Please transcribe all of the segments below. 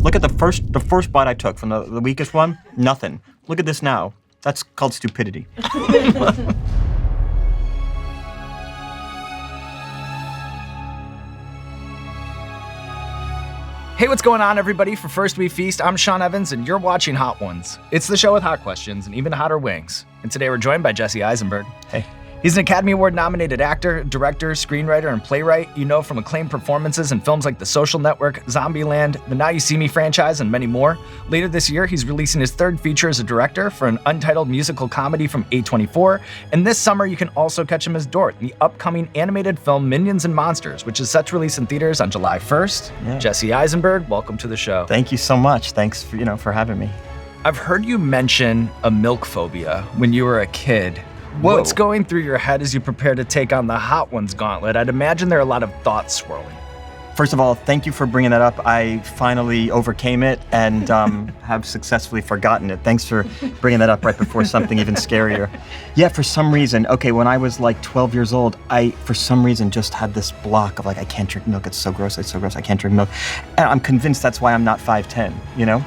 Look at the first bite I took from the weakest one, nothing. Look at this now. That's called stupidity. Hey, what's going on, everybody? For First We Feast, I'm Sean Evans, and you're watching Hot Ones. It's the show with hot questions and even hotter wings. And today we're joined by Jesse Eisenberg. Hey. He's an Academy Award-nominated actor, director, screenwriter, and playwright you know from acclaimed performances in films like The Social Network, Zombieland, the Now You See Me franchise, and many more. Later this year, he's releasing his third feature as a director for an untitled musical comedy from A24. And this summer, you can also catch him as Dort in the upcoming animated film Minions and Monsters, which is set to release in theaters on July 1st. Yeah. Jesse Eisenberg, welcome to the show. Thank you so much. Thanks for having me. I've heard you mention a milk phobia when you were a kid. Whoa. What's going through your head as you prepare to take on the Hot Ones gauntlet? I'd imagine there are a lot of thoughts swirling. First of all, thank you for bringing that up. I finally overcame it and have successfully forgotten it. Thanks for bringing that up right before something even scarier. Yeah, for some reason, when I was like 12 years old, I, for some reason, just had this block of like, I can't drink milk, it's so gross, I can't drink milk. And I'm convinced that's why I'm not 5'10", you know?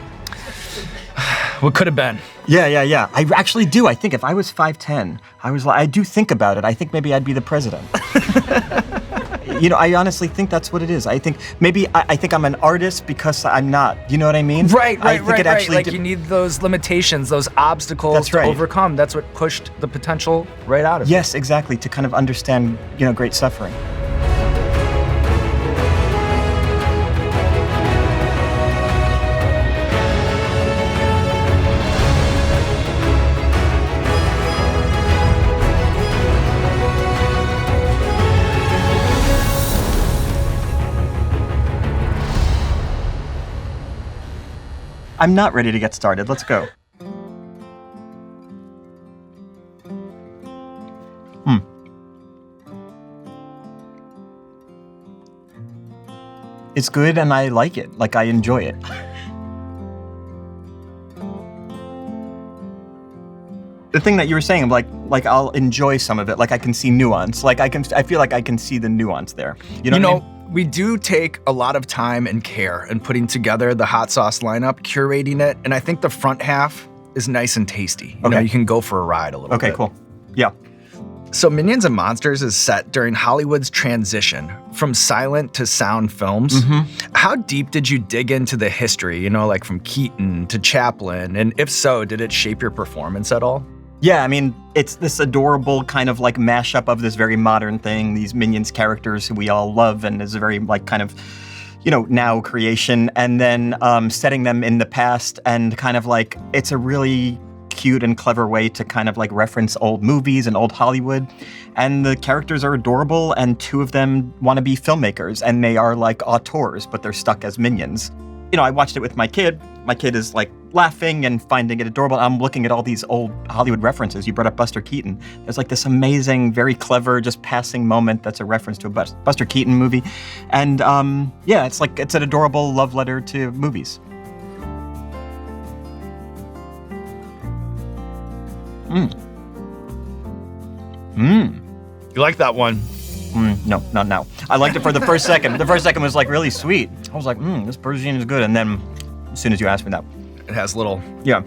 What could have been? Yeah. I actually do. I think if I was 5'10", I do think about it. I think maybe I'd be the president. I honestly think that's what it is. I think maybe I think I'm an artist because I'm not. You know what I mean? Right. Actually like you need those limitations, those obstacles to overcome. That's what pushed the potential right out of you. Yes, exactly. To kind of understand, great suffering. I'm not ready to get started. Let's go. It's good and I like it. Like, I enjoy it. The thing that you were saying, like I'll enjoy some of it. Like, I can see nuance. Like, I feel like I can see the nuance there. You know what I mean? We do take a lot of time and care in putting together the hot sauce lineup, curating it, and I think the front half is nice and tasty. You can go for a ride a little bit. Okay, cool. Yeah. So Minions and Monsters is set during Hollywood's transition from silent to sound films. Mm-hmm. How deep did you dig into the history, like from Keaton to Chaplin? And if so, did it shape your performance at all? Yeah, I mean, it's this adorable kind of like mashup of this very modern thing, these Minions characters who we all love, and is a very like kind of, now creation, and then setting them in the past, and kind of like, it's a really cute and clever way to kind of like reference old movies and old Hollywood. And the characters are adorable, and two of them want to be filmmakers, and they are like auteurs, but they're stuck as minions. I watched it with my kid. My kid is like laughing and finding it adorable. I'm looking at all these old Hollywood references. You brought up Buster Keaton. There's like this amazing, very clever, just passing moment that's a reference to a Buster Keaton movie. And it's an adorable love letter to movies. You like that one? No, not now. I liked it for the first second. The first second was like really sweet. I was like, this Persian is good. And then as soon as you asked me that. It has little... Yeah.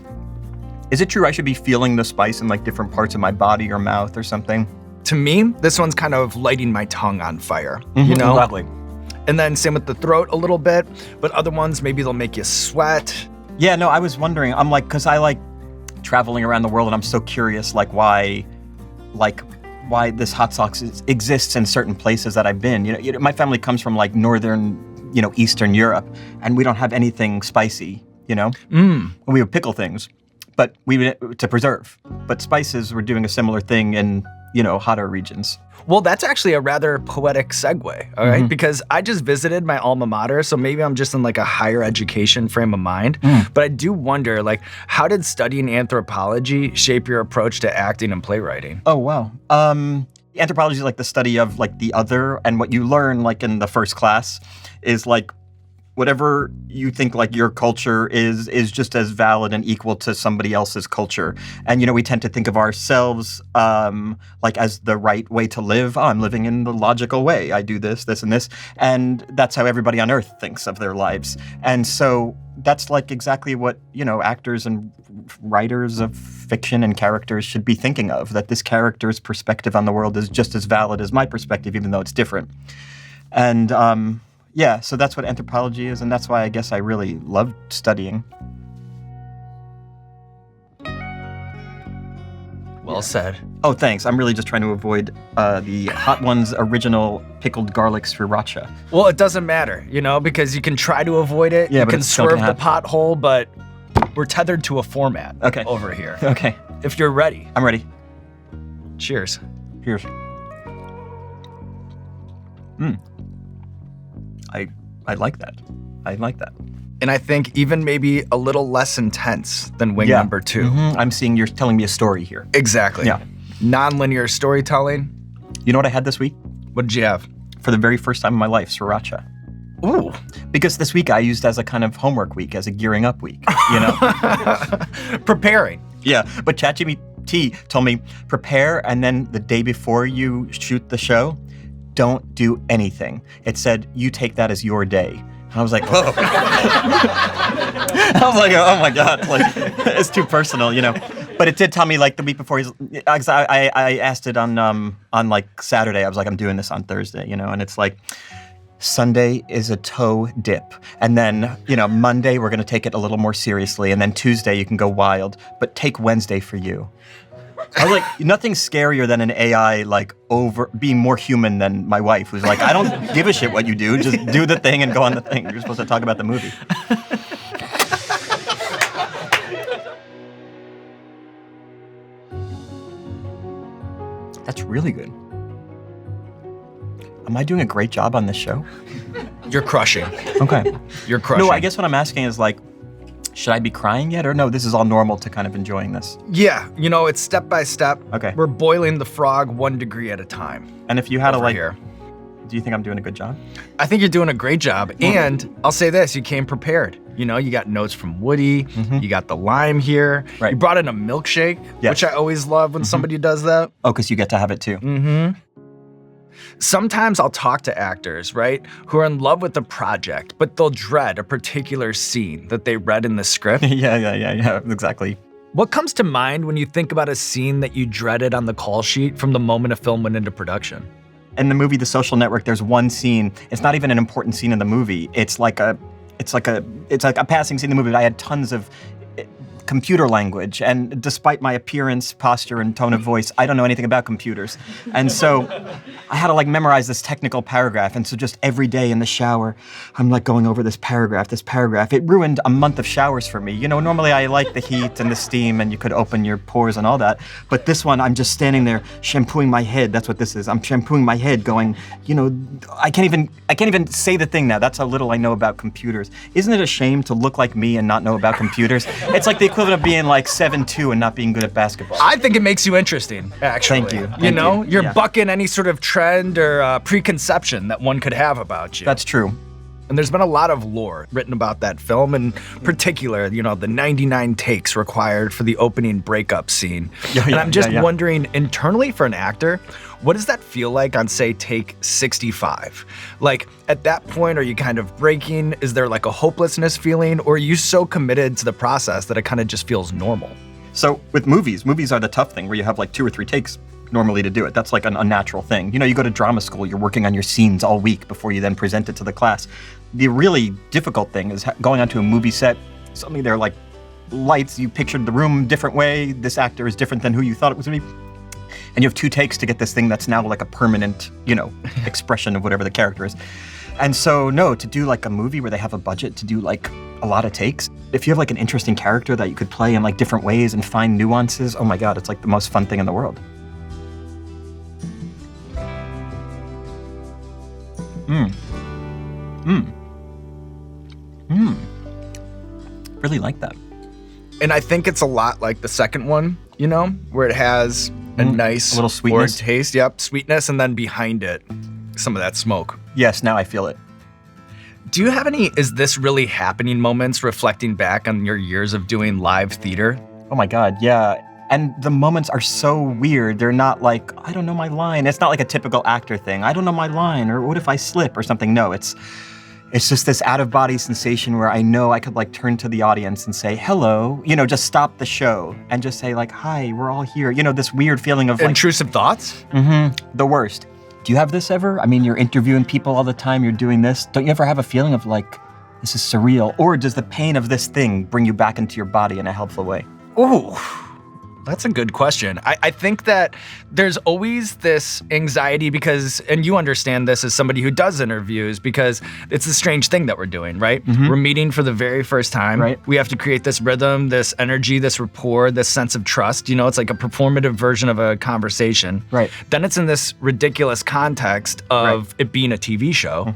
Is it true I should be feeling the spice in like different parts of my body or mouth or something? To me, this one's kind of lighting my tongue on fire, Lovely. And then same with the throat a little bit, but other ones, maybe they'll make you sweat. Yeah, no, I was wondering, I'm like, because I like traveling around the world and I'm so curious, like why this hot sauce exists in certain places that I've been. My family comes from like northern, Eastern Europe, and we don't have anything spicy, We would pickle things, but to preserve. But spices, we're doing a similar thing in, hotter regions. Well, that's actually a rather poetic segue, all right? Because I just visited my alma mater, so maybe I'm just in like a higher education frame of mind. But I do wonder, like, how did studying anthropology shape your approach to acting and playwriting? Oh, wow. Anthropology is like the study of like the other, and what you learn like in the first class is like whatever you think like your culture is just as valid and equal to somebody else's culture. And, we tend to think of ourselves like as the right way to live. Oh, I'm living in the logical way. I do this, this, and this. And that's how everybody on Earth thinks of their lives. And so that's like exactly what, actors and writers of fiction and characters should be thinking of, that this character's perspective on the world is just as valid as my perspective, even though it's different. And so that's what anthropology is, and that's why I guess I really loved studying. Well said. Oh, thanks. I'm really just trying to avoid the Hot Ones original pickled garlic sriracha. Well, it doesn't matter, because you can try to avoid it. Yeah, you but can it's still gonna swerve the pothole, but we're tethered to a format over here. Okay. If you're ready. I'm ready. Cheers. Cheers. I like that. I like that. And I think even maybe a little less intense than wing number 2. Mm-hmm. I'm seeing you're telling me a story here. Exactly. Yeah. Non-linear storytelling. You know what I had this week? What did you have? For the very first time in my life, sriracha. Ooh. Because this week I used as a kind of homework week, as a gearing up week, Preparing. Yeah, but ChatGPT told me, prepare, and then the day before you shoot the show, don't do anything. It said, you take that as your day. And I was like, whoa. I was like, oh my God, like, it's too personal, But it did tell me, like, the week before, I asked it on like Saturday. I was like, I'm doing this on Thursday, and it's like, Sunday is a toe dip. And then, Monday, we're going to take it a little more seriously. And then Tuesday, you can go wild, but take Wednesday for you. I was like, nothing's scarier than an AI, like, being more human than my wife, who's like, I don't give a shit what you do. Just do the thing and go on the thing. You're supposed to talk about the movie. That's really good. Am I doing a great job on this show? You're crushing. Okay. You're crushing. No, I guess what I'm asking is, like, should I be crying yet? Or no, this is all normal to kind of enjoying this? Yeah, it's step by step. Okay. We're boiling the frog 1 degree at a time. And if you had over to, here. do you think I'm doing a good job? I think you're doing a great job. And I'll say this, you came prepared. You got notes from Woody. Mm-hmm. You got the lime here. Right. You brought in a milkshake, Yes. which I always love when somebody does that. Oh, because you get to have it too. Mm-hmm. Sometimes I'll talk to actors, right, who are in love with the project, but they'll dread a particular scene that they read in the script. Yeah, exactly. What comes to mind when you think about a scene that you dreaded on the call sheet from the moment a film went into production? In the movie The Social Network, there's one scene. It's not even an important scene in the movie. It's like a passing scene in the movie, but I had tons of computer language, and despite my appearance, posture, and tone of voice, I don't know anything about computers. And so I had to like memorize this technical paragraph, and so just every day in the shower, I'm like going over this paragraph. It ruined a month of showers for me. Normally I like the heat and the steam, and you could open your pores and all that, but this one, I'm just standing there shampooing my head. That's what this is. I'm shampooing my head going, I can't even say the thing now. That's how little I know about computers. Isn't it a shame to look like me and not know about computers? It's like the equivalent of being like 7'2" and not being good at basketball. I think it makes you interesting, actually. Thank you. You're bucking any sort of trend or preconception that one could have about you. That's true. And there's been a lot of lore written about that film, in particular, the 99 takes required for the opening breakup scene. And I'm just wondering, internally for an actor, what does that feel like on, say, take 65? Like, at that point, are you kind of breaking? Is there like a hopelessness feeling? Or are you so committed to the process that it kind of just feels normal? So with movies are the tough thing where you have like 2 or 3 takes normally to do it. That's like an unnatural thing. You go to drama school, you're working on your scenes all week before you then present it to the class. The really difficult thing is going onto a movie set. Suddenly there are like lights, you pictured the room a different way. This actor is different than who you thought it was going to be. And you have 2 takes to get this thing that's now like a permanent, expression of whatever the character is. And so, no, to do like a movie where they have a budget to do like a lot of takes, if you have like an interesting character that you could play in like different ways and find nuances, oh my God, it's like the most fun thing in the world. Really like that. And I think it's a lot like the second one, where it has a nice a little sweetness. Taste. Yep, sweetness, and then behind it, some of that smoke. Yes, now I feel it. Do you have any is this really happening moments reflecting back on your years of doing live theater? Oh my God, yeah. And the moments are so weird. They're not like, I don't know my line. It's not like a typical actor thing. I don't know my line, or what if I slip or something. No, it's It's just this out-of-body sensation where I know I could like turn to the audience and say, hello, just stop the show and just say like, hi, we're all here. This weird feeling of like... Intrusive thoughts? The worst. Do you have this ever? I mean, you're interviewing people all the time, you're doing this. Don't you ever have a feeling of like, this is surreal? Or does the pain of this thing bring you back into your body in a helpful way? Ooh. That's a good question. I think that there's always this anxiety because, and you understand this as somebody who does interviews, because it's a strange thing that we're doing, right? We're meeting for the very first time. Right. We have to create this rhythm, this energy, this rapport, this sense of trust. It's like a performative version of a conversation. Right. Then it's in this ridiculous context of it being a TV show.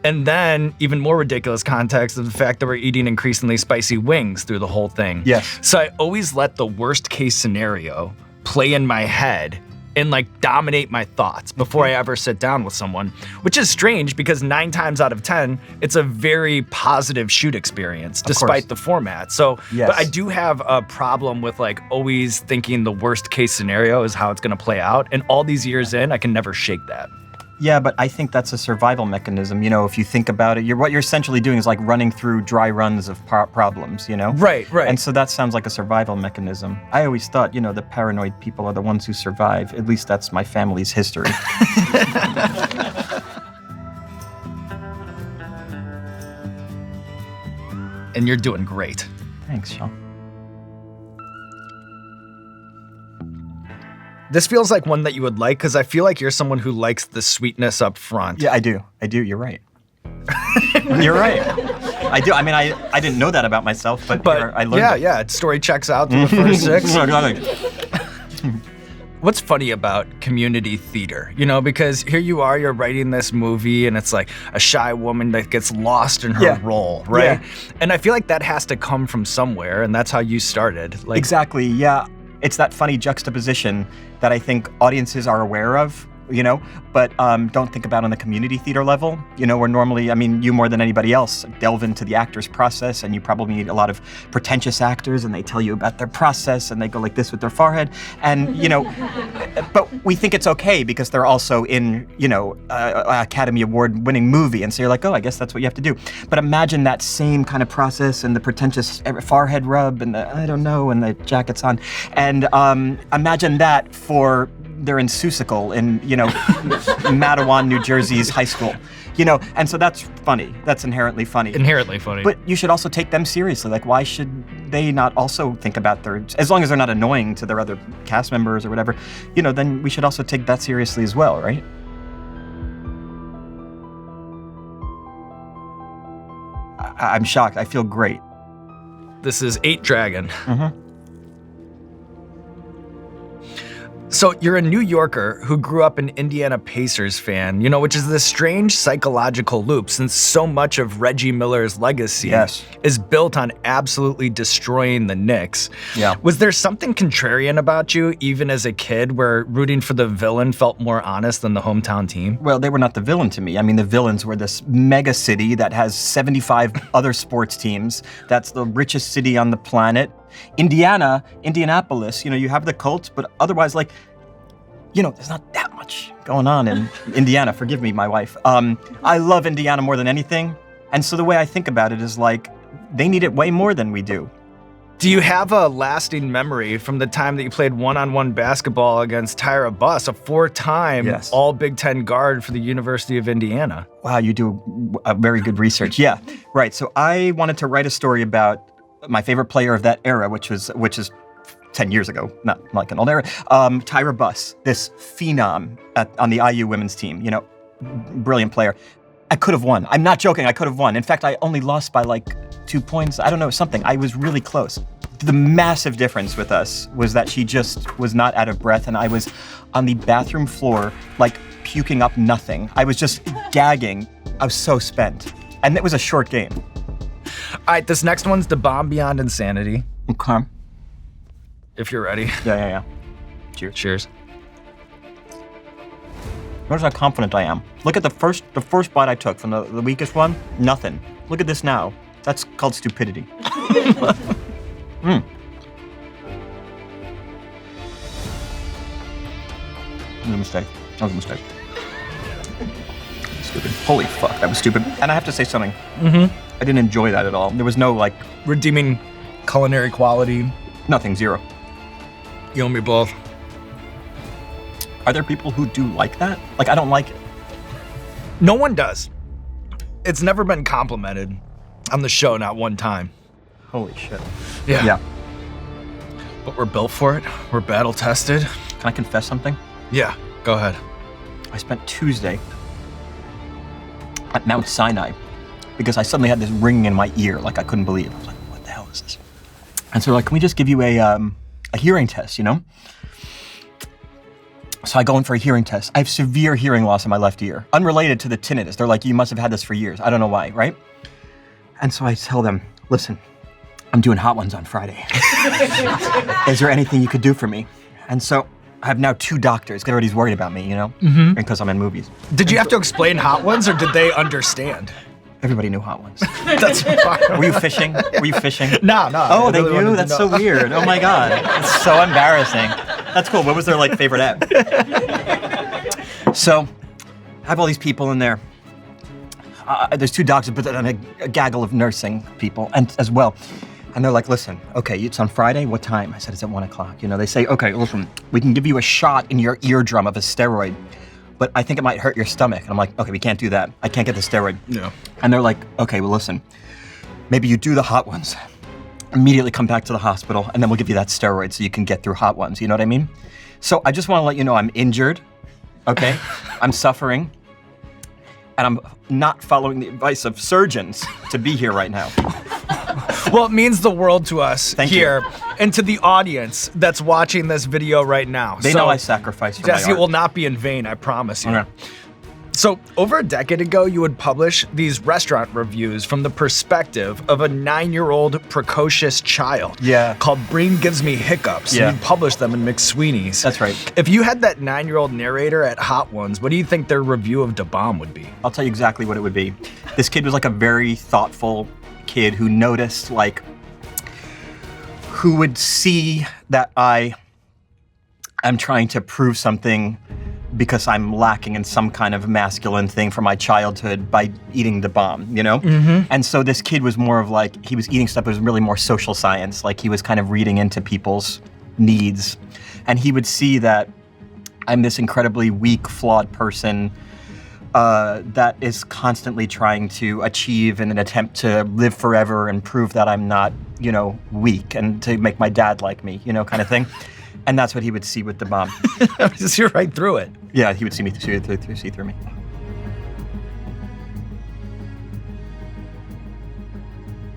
And then even more ridiculous context of the fact that we're eating increasingly spicy wings through the whole thing. Yes. So I always let the worst case scenario play in my head and like dominate my thoughts before I ever sit down with someone, which is strange because 9 times out of 10, it's a very positive shoot experience despite the format. So, yes. But I do have a problem with like always thinking the worst case scenario is how it's going to play out. And all these years in, I can never shake that. Yeah, but I think that's a survival mechanism. If you think about it, what you're essentially doing is like running through dry runs of problems, Right. And so that sounds like a survival mechanism. I always thought, the paranoid people are the ones who survive. At least that's my family's history. And you're doing great. Thanks, Sean. This feels like one that you would like because I feel like you're someone who likes the sweetness up front. Yeah, I do. You're right. You're right. I do. I mean, I didn't know that about myself, but I learned it. Yeah. Story checks out through the first 6. What's funny about community theater, because here you are, you're writing this movie and it's like a shy woman that gets lost in her role, right? Yeah. And I feel like that has to come from somewhere, and that's how you started. Exactly, yeah. It's that funny juxtaposition that I think audiences are aware of, but don't think about on the community theater level. Where normally, you more than anybody else delve into the actor's process, and you probably meet a lot of pretentious actors, and they tell you about their process, and they go like this with their forehead, and but we think it's okay because they're also in Academy Award winning movie, and so you're like, oh, I guess that's what you have to do. But imagine that same kind of process and the pretentious forehead rub and the I don't know and the jackets on, and imagine that for. They're in Seussical in, Matawan, New Jersey's high school, and so that's funny. That's inherently funny. Inherently funny. But you should also take them seriously. Like, why should they not also think about as long as they're not annoying to their other cast members or whatever, then we should also take that seriously as well, right? I'm shocked. I feel great. This is 8 Dragon. So you're a New Yorker who grew up an Indiana Pacers fan, which is this strange psychological loop since so much of Reggie Miller's legacy is built on absolutely destroying the Knicks. Yeah. Was there something contrarian about you, even as a kid, where rooting for the villain felt more honest than the hometown team? Well, they were not the villain to me. I mean, the villains were this mega city that has 75 other sports teams. That's the richest city on the planet. Indianapolis, you have the Colts, but otherwise, there's not that much going on in Indiana. Forgive me, my wife. I love Indiana more than anything. And so the way I think about it is like, they need it way more than we do. Do you have a lasting memory from the time that you played one-on-one basketball against Tyra Buss, a 4-time all Big Ten guard for the University of Indiana? Wow, you do a very good research. Yeah, right. So I wanted to write a story about my favorite player of that era, which is 10 years ago, not like an old era, Tyra Buss, this phenom on the IU women's team, brilliant player. I could have won. I'm not joking, I could have won. In fact, I only lost by like 2 points. I don't know, something. I was really close. The massive difference with us was that she just was not out of breath, and I was on the bathroom floor, like puking up nothing. I was just gagging. I was so spent. And it was a short game. All right, this next one's The Bomb Beyond Insanity. Okay. If you're ready. Yeah. Cheers. Cheers. Notice how confident I am. Look at the first bite I took from the weakest one. Nothing. Look at this now. That's called stupidity. That was a mistake. stupid. Holy fuck, that was stupid. And I have to say something. I didn't enjoy that at all. There was no, like... Redeeming culinary quality. Nothing, zero. You and me both. Are there people who do like that? Like, I don't like it. No one does. It's never been complimented on the show, not one time. Holy shit. Yeah. But we're built for it. We're battle tested. Can I confess something? Yeah, go ahead. I spent Tuesday at Mount Sinai because I suddenly had this ringing in my ear like I couldn't believe. I was like, what the hell is this? And so they're like, can we just give you a hearing test, you know? So I go in for a hearing test. I have severe hearing loss in my left ear, unrelated to the tinnitus. They're like, you must have had this for years. I don't know why, right? And so I tell them, listen, I'm doing Hot Ones on Friday. Is there anything you could do for me? And so I have now 2 doctors. Everybody's worried about me, you know? Because I'm in movies. Did you have to explain Hot Ones, or did they understand? Everybody knew Hot Ones. That's fine. Were you fishing? No. Oh, they knew? That's so weird. Oh my God. It's so embarrassing. That's cool. What was their like favorite app? So, I have all these people in there. There's 2 doctors, but then a gaggle of nursing people and as well. And they're like, listen, okay, it's on Friday, what time? I said, it's at 1 o'clock. You know, they say, okay, listen, we can give you a shot in your eardrum of a steroid, but I think it might hurt your stomach. And I'm like, okay, we can't do that. I can't get the steroid. Yeah. And they're like, okay, well, listen, maybe you do the Hot Ones, immediately come back to the hospital, and then we'll give you that steroid so you can get through Hot Ones. You know what I mean? So I just want to let you know I'm injured, okay? I'm suffering, and I'm not following the advice of surgeons to be here right now. Well, it means the world to us Thank here you. and to the audience that's watching this video right now. They know I sacrificed for Jesse, my it art. will not be in vain, I promise you. Okay. So, over a decade ago, you would publish these restaurant reviews from the perspective of a 9-year-old precocious child. Yeah. Called Brain Gives Me Hiccups. Yeah. And you'd publish them in McSweeney's. That's right. If you had that 9-year-old narrator at Hot Ones, what do you think their review of Da Bomb would be? I'll tell you exactly what it would be. This kid was like a very thoughtful kid who noticed, like, who would see that I am trying to prove something because I'm lacking in some kind of masculine thing from my childhood by eating the bomb, you know? And so this kid was more of like, he was eating stuff that was really more social science, like he was kind of reading into people's needs. And he would see that I'm this incredibly weak, flawed person that is constantly trying to achieve in an attempt to live forever and prove that I'm not, you know, weak and to make my dad like me, you know, kind of thing. And that's what he would see with the bomb. Just you're right through it. Yeah, he would see through me.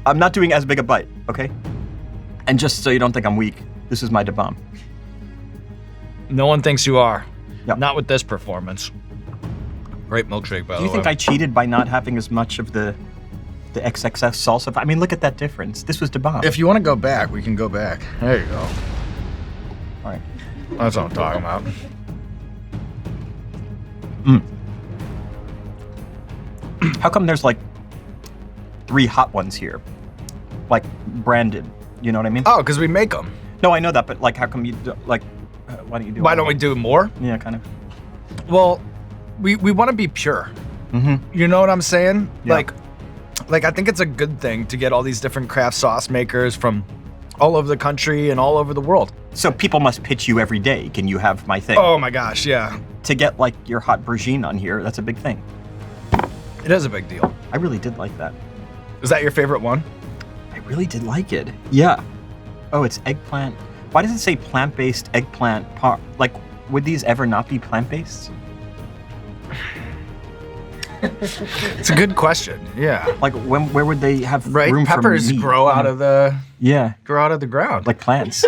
I'm not doing as big a bite, okay? And just so you don't think I'm weak, this is my Da Bomb. No one thinks you are. Yep. Not with this performance. Great milkshake, by the way. Do you think I cheated by not having as much of the XXS salsa? I mean, look at that difference. This was Da Bomb. If you want to go back, we can go back. There you go. All right. That's what I'm talking about. How come there's like 3 Hot Ones here? Like branded, you know what I mean? Oh, because we make them. No, I know that, but like how come you do, like, why don't you do Why more? don't we do more? Yeah, kind of. Well, we want to be pure. You know what I'm saying? Yeah. Like I think it's a good thing to get all these different craft sauce makers from all over the country and all over the world. So people must pitch you every day. Can you have my thing? Oh my gosh, yeah. To get like your hot Brigitte on here, that's a big thing. It is a big deal. I really did like that. Is that your favorite one? I really did like it. Yeah. Oh, it's eggplant. Why does it say plant-based eggplant? Like, would these ever not be plant-based? It's a good question. Yeah. Like, where would they have Right. room Peppers for meat? grow out of the ground. like plants.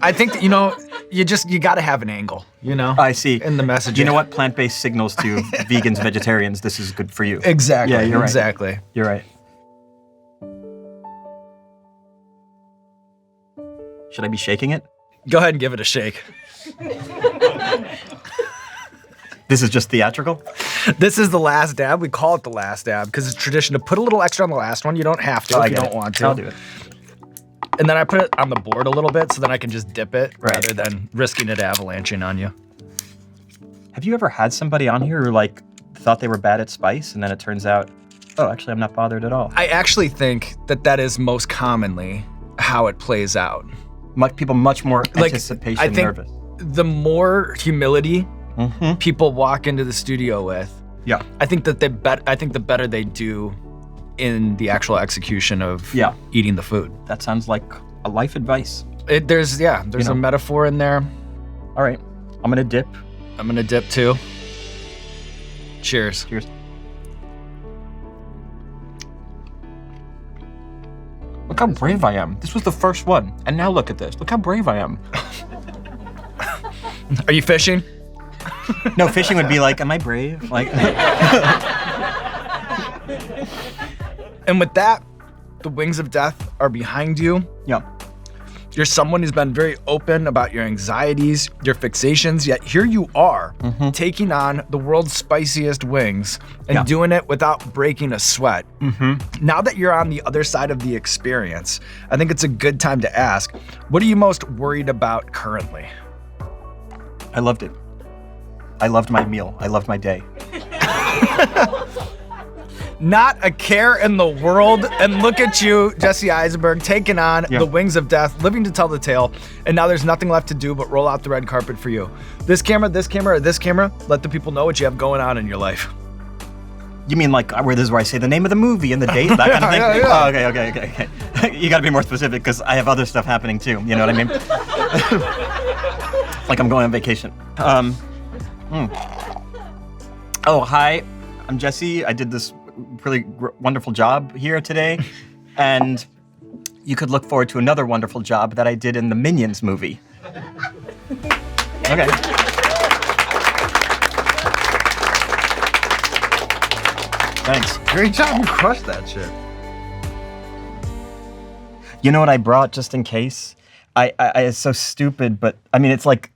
I think that, you got to have an angle. I see. In the messaging. You know what? Plant-based signals to vegans, vegetarians. This is good for you. Exactly. Yeah, you're right. Exactly. You're right. Should I be shaking it? Go ahead and give it a shake. This is just theatrical? This is the last dab. We call it the last dab because it's tradition to put a little extra on the last one. You don't have to if you don't want to. I'll do it. And then I put it on the board a little bit so then I can just dip it Right. rather than risking it avalanching on you. Have you ever had somebody on here who like thought they were bad at spice, and then it turns out, oh, actually, I'm not bothered at all. I actually think that is most commonly how it plays out. People much more anticipation I think nervous. The more humility people walk into the studio with, I think that the better they do in the actual execution of eating the food. That sounds like a life advice. There's a metaphor in there. All right, I'm gonna dip. I'm gonna dip too. Cheers. Cheers. Look how brave I am. This was the first one, and now look at this. Look how brave I am. Are you fishing? No, fishing would be like, am I brave? Like. And with that, the wings of death are behind you. Yeah. You're someone who's been very open about your anxieties, your fixations, yet here you are taking on the world's spiciest wings and doing it without breaking a sweat. Now that you're on the other side of the experience, I think it's a good time to ask, what are you most worried about currently? I loved it. I loved my meal. I loved my day. Not a care in the world. And look at you, Jesse Eisenberg, taking on the wings of death, living to tell the tale. And now there's nothing left to do but roll out the red carpet for you. This camera, or this camera, let the people know what you have going on in your life. You mean like where this is where I say the name of the movie and the date, that kind of thing? Oh, okay. You got to be more specific because I have other stuff happening too. You know what I mean? Like I'm going on vacation. Oh, hi. I'm Jesse. I did this really wonderful job here today, and you could look forward to another wonderful job that I did in the Minions movie. Okay. Thanks. Great job, you crushed that shit. You know what I brought just in case? It's so stupid, but I mean, it's like,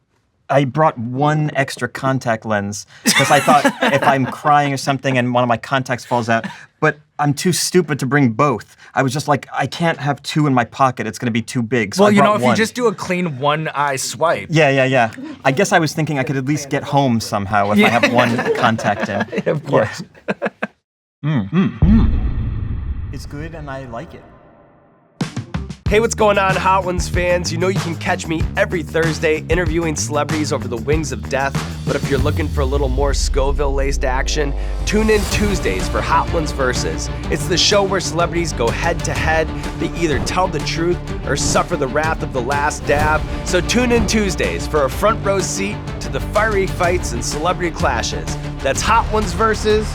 I brought one extra contact lens because I thought if I'm crying or something and one of my contacts falls out, but I'm too stupid to bring both. I was just like, I can't have two in my pocket. It's going to be too big. So well, I brought if one. you just do a clean one-eye swipe. Yeah. I guess I was thinking I could at least get home somehow if I have one contact in. Of course. It's good and I like it. Hey, what's going on, Hot Ones fans? You know you can catch me every Thursday interviewing celebrities over the wings of death, but if you're looking for a little more Scoville-laced action, tune in Tuesdays for Hot Ones Versus. It's the show where celebrities go head-to-head. They either tell the truth or suffer the wrath of the last dab. So tune in Tuesdays for a front row seat to the fiery fights and celebrity clashes. That's Hot Ones Versus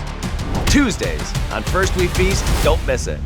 Tuesdays on First We Feast. Don't miss it.